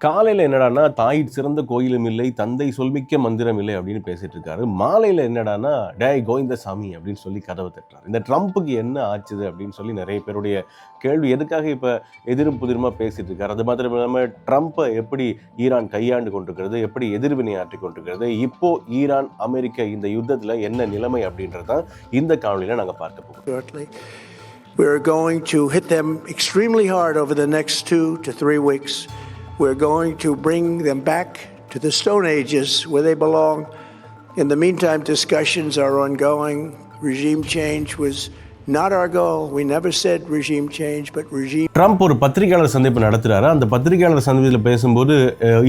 காலையில் என்னடான்னா தாய் சிறந்த கோயிலும் இல்லை, தந்தை சொல்மிக்க மந்திரம் இல்லை அப்படின்னு பேசிட்டு இருக்காரு. மாலையில் என்னடான்னா டேய் கோவிந்தசாமி அப்படின்னு சொல்லி கதவை தட்டுறாரு. இந்த ட்ரம்ப்புக்கு என்ன ஆச்சுது அப்படின்னு சொல்லி நிறைய பேருடைய கேள்வி. எதுக்காக இப்போ எதிரும் புதிருமா பேசிட்டு இருக்காரு? அது மாத்திரம் இல்லாமல் ட்ரம்ப்பை எப்படி ஈரான் கையாண்டு கொண்டிருக்கிறது, எப்படி எதிர்வினையாற்றி கொண்டிருக்கிறது, இப்போ ஈரான் அமெரிக்க இந்த யுத்தத்தில் என்ன நிலைமை அப்படின்றதான் இந்த காணொலியில் நாங்கள் பார்க்க போகிறோம். We're going to hit them extremely hard over the next 2 to 3 weeks. We're going to bring them back to the Stone Ages where they belong. In the meantime, discussions are ongoing. Regime change was not our goal. We never said regime change, but regime. Trump ஒரு பத்திரிகையாளர் சந்திப்பு நடத்துறாரு. அந்த பத்திரிகையாளர் சந்திப்பில் பேசும்போது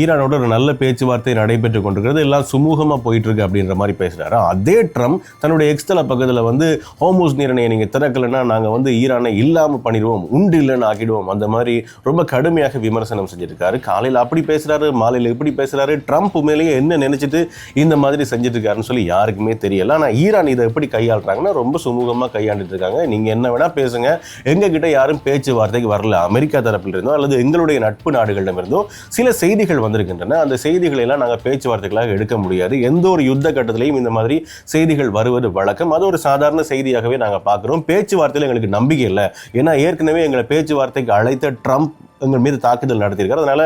ஈரானோட ஒரு நல்ல பேச்சுவார்த்தை நடைபெற்று கொண்டிருக்கிறது, எல்லாம் சுமூகமாக போயிட்டு இருக்கு அப்படின்ற மாதிரி பேசுறாரு. அதே ட்ரம்ப் தன்னுடைய எக்ஸ்தல பக்கத்தில் வந்து ஹோர்முஸ் நீரிணையை நீங்கள் திறக்கலைன்னா நாங்கள் ஈரானை இல்லாமல் பண்ணிடுவோம், உண்டு இல்லைன்னு ஆக்கிடுவோம், அந்த மாதிரி ரொம்ப கடுமையாக விமர்சனம் செஞ்சிருக்காரு. காலையில் அப்படி பேசுறாரு, மாலையில் இப்படி பேசுறாரு. ட்ரம்ப் உண்மையிலேயே என்ன நினைச்சிட்டு இந்த மாதிரி செஞ்சுட்டு இருக்காருன்னு சொல்லி யாருக்குமே தெரியல. ஆனால் ஈரான் இதை எப்படி கையாளுறாங்கன்னா ரொம்ப சுமூகமாக கையாண்டுட்டு இருக்காங்க. நீங்க என்ன வேணா பேசுங்க, எங்க கிட்ட யாரும் பேச்சுவார்த்தைக்கு வரல. அமெரிக்கா தரப்பில் இருந்தோ அல்லது எங்களுடைய நட்பு நாடுகளிடமிருந்தோ சில செய்திகள் வந்திருக்கின்றன. அந்த செய்திகளை எல்லாம் நாங்கள் பேச்சுவார்த்தைகளாக எடுக்க முடியாது. எந்த ஒரு யுத்த கட்டத்திலையும் இந்த மாதிரி செய்திகள் வருவது வழக்கம். அது ஒரு சாதாரண செய்தியாகவே நாங்கள் பார்க்கிறோம். பேச்சுவார்த்தையில் எங்களுக்கு நம்பிக்கை இல்லை. ஏன்னா ஏற்கனவே எங்களை பேச்சுவார்த்தைக்கு அழைத்த ட்ரம்ப் எங்கள் மீது தாக்குதல் நடத்தியிருக்காரு. அதனால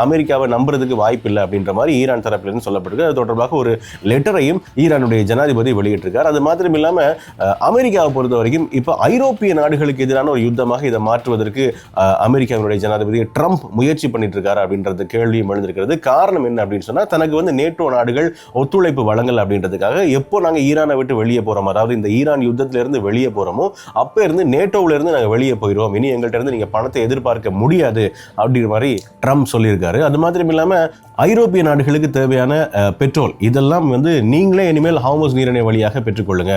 அமெரிக்காவை நம்புறதுக்கு வாய்ப்பு இல்லை அப்படின்ற மாதிரி ஈரான் தரப்பிலிருந்து சொல்லப்பட்டிருக்கு. அது தொடர்பாக ஒரு லெட்டரையும் ஈரானுடைய ஜனாதிபதி வெளியிட்டிருக்கார். அது மாத்திரம் இல்லாமல் அமெரிக்காவை பொறுத்த வரைக்கும் இப்போ ஐரோப்பிய நாடுகளுக்கு எதிரான ஒரு யுத்தமாக இதை மாற்றுவதற்கு அமெரிக்காவினுடைய ஜனாதிபதி ட்ரம்ப் முயற்சி பண்ணிட்டு இருக்காரு அப்படின்றது கேள்வியும் எழுந்திருக்கிறது. காரணம் என்ன அப்படின்னு சொன்னால், தனக்கு நேட்டோ நாடுகள் ஒத்துழைப்பு வழங்கல் அப்படின்றதுக்காக எப்போ நாங்கள் ஈரானை விட்டு வெளியே போகிறோம், அதாவது இந்த ஈரான் யுத்தத்திலிருந்து வெளியே போகிறோமோ அப்போ இருந்து நேட்டோவிலிருந்து நாங்கள் வெளியே போயிடுவோம், இனி எங்கள்கிட்ட இருந்து நீங்கள் பணத்தை எதிர்பார்க்க முடியாது அப்படின்ற மாதிரி ட்ரம்ப் சொல்லியிருக்காரு. அது மாத்திரம் இல்லாம ஐரோப்பிய நாடுகளுக்கு தேவையான பெட்ரோல் இதெல்லாம் நீங்களே இனிமேல் ஹார்முஸ் நீரிணை வழியாக பெற்றுக்கொள்ளுங்க,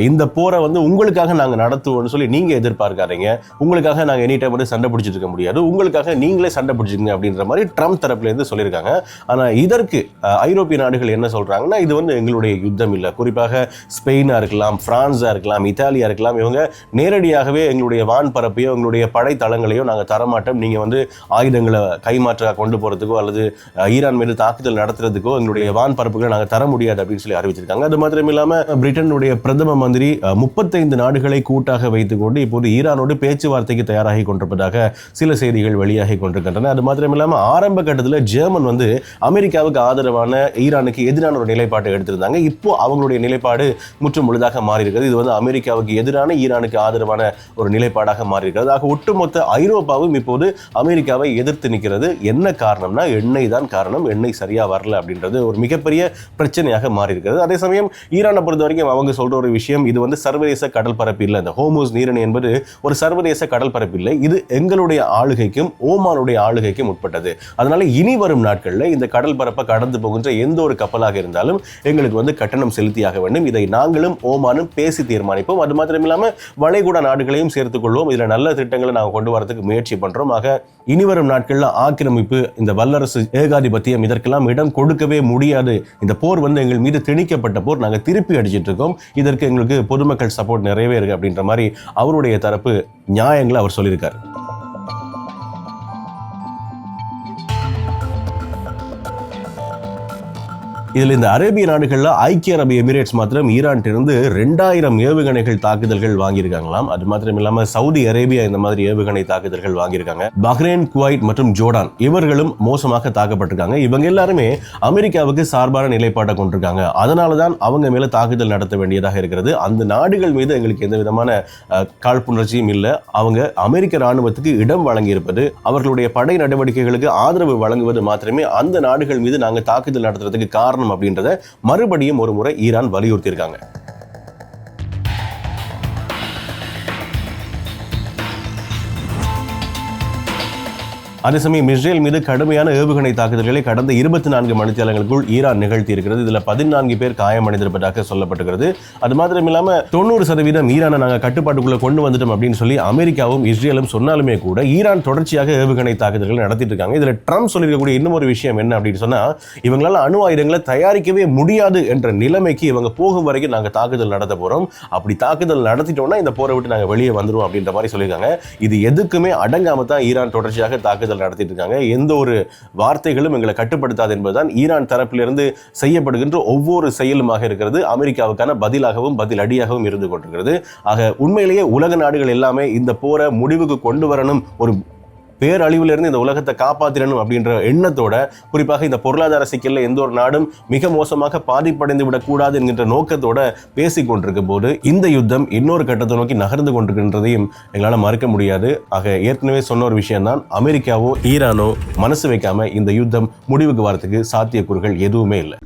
இந்த போரை உங்களுக்காக நாங்கள் நடத்துவோம்னு சொல்லி நீங்க எதிர்பார்க்காதீங்க, உங்களுக்காக நாங்கள் எனி டைம் சண்டை பிடிச்சிட்டு இருக்க முடியாது, உங்களுக்காக நீங்களே சண்டை பிடிச்சிருங்க அப்படின்ற மாதிரி ட்ரம்ப் தரப்புல இருந்து சொல்லியிருக்காங்க. ஆனா இதற்கு ஐரோப்பிய நாடுகள் என்ன சொல்றாங்கன்னா, இது எங்களுடைய யுத்தம் இல்லை. குறிப்பாக ஸ்பெயினா இருக்கலாம், பிரான்ஸா இருக்கலாம், இத்தாலியா இருக்கலாம், இவங்க நேரடியாகவே எங்களுடைய வான்பரப்பையோ எங்களுடைய படை தளங்களையோ நாங்கள் தரமாட்டோம், நீங்க ஆயுதங்களை கைமாற்ற கொண்டு போறதுக்கோ அல்லது ஈரான் மீது தாக்குதல் நடத்துறதுக்கோ எங்களுடைய வான் பரப்புகளை நாங்கள் தர முடியாது அப்படின்னு சொல்லி அறிவிச்சிருக்காங்க. அது மாத்திரம் இல்லாம பிரிட்டனுடைய பிரதம மந்திரி 35 நாடுகளை கூட்டாக வைத்துக் கொண்டு இப்போது ஈரானோடு பேச்சுவார்த்தைக்கு தயாராகி கொண்டிருப்பதாக சில செய்திகள் வெளியாகி கொண்டிருக்கின்றன. அது மாத்திரம் இல்லாம ஆரம்ப கட்டத்தில் ஜெர்மன் அமெரிக்காவுக்கு ஆதரவான ஈரானுக்கு எதிரான ஒரு நிலைப்பாட்டை எடுத்திருந்தாங்க. இப்போ அவங்களுடைய நிலைப்பாடு முற்றும் முழுதாக மாறி இருக்கிறது. இது அமெரிக்காவுக்கு எதிரான ஈரானுக்கு ஆதரவான ஒரு நிலைப்பாடாக மாறி இருக்கிறது. ஆக ஒட்டுமொத்த ஐரோப்பாவும் இப்போது அமெரிக்காவை எதிர்த்து நிற்கிறது. என்ன காரணம்னா எண்ணெய் தான் காரணம். எண்ணெய் சரியா வரல அப்படின்றது ஒரு மிகப்பெரிய பிரச்சனையாக மாறி இருக்கிறது. அதே சமயம் ஈரானை பொறுத்த வரைக்கும் அவங்க சொல்ற ஒரு விஷயம், இது சர்வதேச கடல் பரப்பு இல்லை, இந்த ஹோர்முஸ் நீரிணை என்பது ஒரு சர்வதேச கடல் பரப்பு இல்லை, இது எங்களுடைய ஆளுகைக்கும் ஓமானுடைய ஆளுகைக்கும் உட்பட்டது. அதனால இனி வரும் நாட்களில் இந்த கடல் பரப்பை கடந்து போகின்ற எந்த ஒரு கப்பலாக இருந்தாலும் எங்களுக்கு கட்டணம் செலுத்தியாக வேண்டும். இதை நாங்களும் ஓமானும் பேசி தீர்மானிப்போம். அது மாத்திரம் இல்லாமல் வளைகுடா நாடுகளையும் சேர்த்துக் கொள்வோம். இதுல நல்ல திட்டங்களை நாங்கள் கொண்டு வரதுக்கு முயற்சி பண்றோம். ஆக இனிவரும் நாட்களில் ஆக்கிரமிப்பு, இந்த வல்லரசு ஏகாதிபத்தியம் இதற்கெல்லாம் இடம் கொடுக்கவே முடியாது. இந்த போர் எங்கள் மீது திணிக்கப்பட்ட போர், நாங்கள் திருப்பி அடிச்சிட்டு இருக்கோம், இதற்கு எங்களுக்கு பொதுமக்கள் சப்போர்ட் நிறையவே இருக்கு அப்படின்ற மாதிரி அவருடைய தரப்பு நியாயங்களை அவர் சொல்லியிருக்காரு. இதில் இந்த அரேபிய நாடுகளில் ஐக்கிய அரபு எமிரேட்ஸ் மாத்திரம் ஈரானிலிருந்து 2000 ஏவுகணைகள் தாக்குதல்கள் வாங்கியிருக்காங்களாம். அது மாத்திரம் இல்லாமல் சவுதி அரேபியா இந்த மாதிரி ஏவுகணை தாக்குதல்கள் வாங்கியிருக்காங்க. பஹ்ரைன், குவைத் மற்றும் ஜோர்டான் இவர்களும் மோசமாக தாக்கப்பட்டிருக்காங்க. இவங்க எல்லாருமே அமெரிக்காவுக்கு சார்பான நிலைப்பாட்டை கொண்டிருக்காங்க. அதனால தான் அவங்க மேல தாக்குதல் நடத்த வேண்டியதாக இருக்கிறது. அந்த நாடுகள் மீது எங்களுக்கு எந்த விதமான காழ்ப்புணர்ச்சியும் இல்லை. அவங்க அமெரிக்க ராணுவத்துக்கு இடம் வழங்கியிருப்பது, அவர்களுடைய படை நடவடிக்கைகளுக்கு ஆதரவு வழங்குவது மாத்திரமே அந்த நாடுகள் மீது நாங்கள் தாக்குதல் நடத்துறதுக்கு காரணம் அப்படின்றத மறுபடியும் ஒரு முறை ஈரான் வலியுறுத்தி இருக்காங்க. அதே சமயம் இஸ்ரேல் மீது கடுமையான ஏவுகணை தாக்குதல்களை கடந்த 24 மணித்தியாலங்களுக்குள் ஈரான் நிகழ்த்தி இருக்கிறது. இதுல 14 பேர் காயமடைந்திருப்பதாக சொல்லப்பட்டிருக்கிறது. அது மாத்திரம் இல்லாம 90% ஈரானை நாங்கள் கட்டுப்பாட்டுக்குள்ள கொண்டு வந்துட்டோம் அப்படின்னு சொல்லி அமெரிக்காவும் இஸ்ரேலும் சொன்னாலுமே கூட ஈரான் தொடர்ச்சியாக ஏவுகணை தாக்குதல்கள் நடத்திட்டு இருக்காங்க. இதுல ட்ரம்ப் சொல்லியிருக்கக்கூடிய இன்னும் ஒரு விஷயம் என்ன அப்படின்னு சொன்னா, இவங்களால அணு ஆயுதங்களை தயாரிக்கவே முடியாது என்ற நிலைமைக்கு இவங்க போகும் வரைக்கும் நாங்கள் தாக்குதல் நடத்த போறோம், அப்படி தாக்குதல் நடத்திட்டோம்னா இந்த போரை விட்டு நாங்கள் வெளியே வந்துருவோம் அப்படின்ற மாதிரி சொல்லியிருக்காங்க. இது எதுக்குமே அடங்காம தான் ஈரான் தொடர்ச்சியாக தாக்குதல் தாக்குதல் நடத்திட்டு இருக்காங்க, எந்த ஒரு வார்த்தைகளும் எங்களை கட்டுப்படுத்தாது என்பதுதான் ஈரான் தரப்பிலிருந்து செய்யப்படுகின்ற ஒவ்வொரு செயலுமாக இருக்கிறது. அமெரிக்காவுக்கான பதிலாகவும் பதில் அடியாகவும் இருந்து கொண்டிருக்கிறது. ஆக உண்மையிலேயே உலக நாடுகள் எல்லாமே இந்த போரை முடிவுக்கு கொண்டு வரணும், ஒரு பேரழிவிலிருந்து இந்த உலகத்தை காப்பாற்றிடணும் அப்படின்ற எண்ணத்தோட, குறிப்பாக இந்த பொருளாதார சிக்கலில் எந்த ஒரு நாடும் மிக மோசமாக பாதிப்படைந்து விடக்கூடாது என்கின்ற நோக்கத்தோட பேசிக் கொண்டிருக்கும் போது இந்த யுத்தம் இன்னொரு கட்டத்தை நோக்கி நகர்ந்து கொண்டிருக்கின்றதையும் எங்களால் மறுக்க முடியாது. ஆக ஏற்கனவே சொன்ன ஒரு விஷயம்தான், அமெரிக்காவோ ஈரானோ மனசு வைக்காம இந்த யுத்தம் முடிவுக்கு வரத்துக்கு சாத்தியக்கூறுகள் எதுவுமே இல்லை.